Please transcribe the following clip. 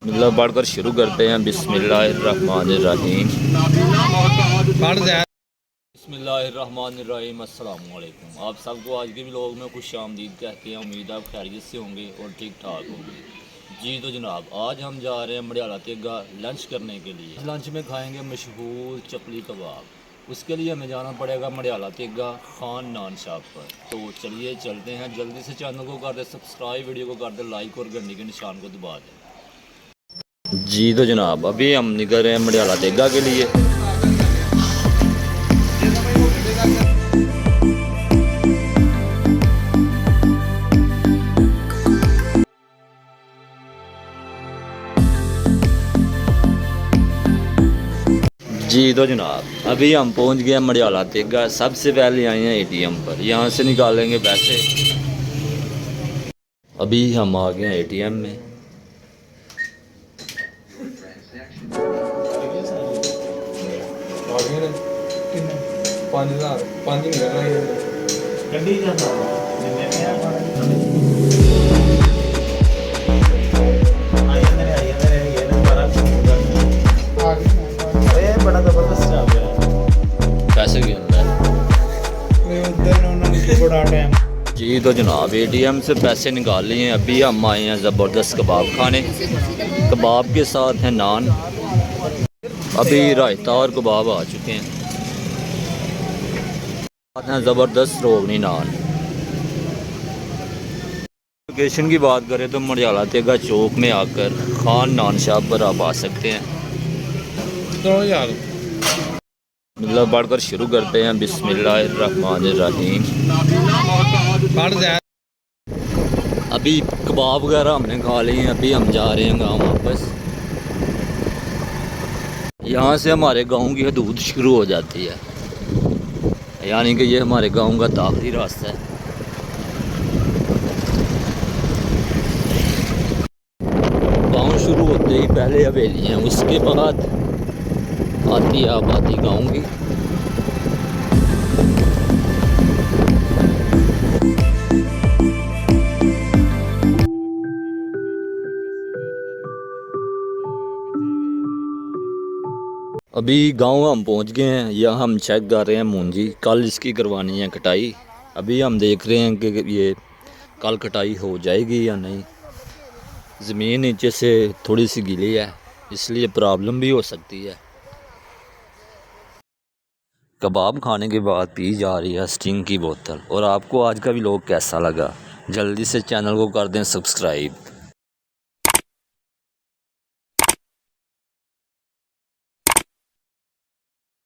मतलब बढ़कर शुरू करते हैं। बिस्मिल्लाहिर्रहमानिर्रहीम। बिस्मिल्लाहिर्रहमानिर्रहीम। अस्सलामु अलैकुम। आप सबको आज के व्लॉग में खुश आमदीद कहते हैं। उम्मीद आप खैरियत से होंगे और ठीक ठाक होंगे। जी तो जनाब, आज हम जा रहे हैं मडियाला तेगा लंच करने के लिए। लंच में खाएंगे मशहूर चपली कबाब। उसके लिए हमें जाना पड़ेगा मडियाला तेगा खान नान शॉप पर। तो चलिए चलते हैं। जल्दी से चैनल को कर दे सब्सक्राइब, वीडियो को कर दे लाइक और घंटी के निशान को दबा दें। जी तो जनाब, अभी हम निकल रहे हैं मडियाला तेगा के लिए। जी तो जनाब, अभी हम पहुंच गए मडियाला तेगा। सबसे पहले आए हैं एटीएम पर, यहाँ से निकालेंगे पैसे। अभी हम आ गए हैं एटीएम में। पैसे जी तो जनाब, एटीएम से पैसे निकाल लिए हैं। अभी हम आए हैं ज़बरदस्त कबाब खाने। कबाब के साथ है नान। अभी रायता और कबाब आ चुके हैं। साथ हैं ज़बरदस्त रोगनी नान। लोकेशन की बात करें तो मडियाला तेगा चौक में आकर खान नान शॉप पर आप आ सकते हैं। तो यार मतलब बढ़कर शुरू करते हैं। बिस्मिल्लाहिर्रहमानिर्रहीम। अभी कबाब वगैरह हमने खा लिए हैं। अभी हम जा रहे हैं गाँव वापस। यहाँ से हमारे गांव की हदूद शुरू हो जाती है, यानी कि ये हमारे गांव का आखिरी रास्ता है। गांव शुरू होते ही पहले हवेली है, उसके बाद आती आबादी गांव की। अभी गांव हम पहुंच गए हैं। यहाँ हम चेक कर रहे हैं मूंजी, कल इसकी करवानी है कटाई। अभी हम देख रहे हैं कि ये कल कटाई हो जाएगी या नहीं। ज़मीन नीचे से थोड़ी सी गीली है, इसलिए प्रॉब्लम भी हो सकती है। कबाब खाने के बाद पी जा रही है स्टिंग की बोतल। और आपको आज का व्लॉग कैसा लगा, जल्दी से चैनल को कर दें सब्सक्राइब।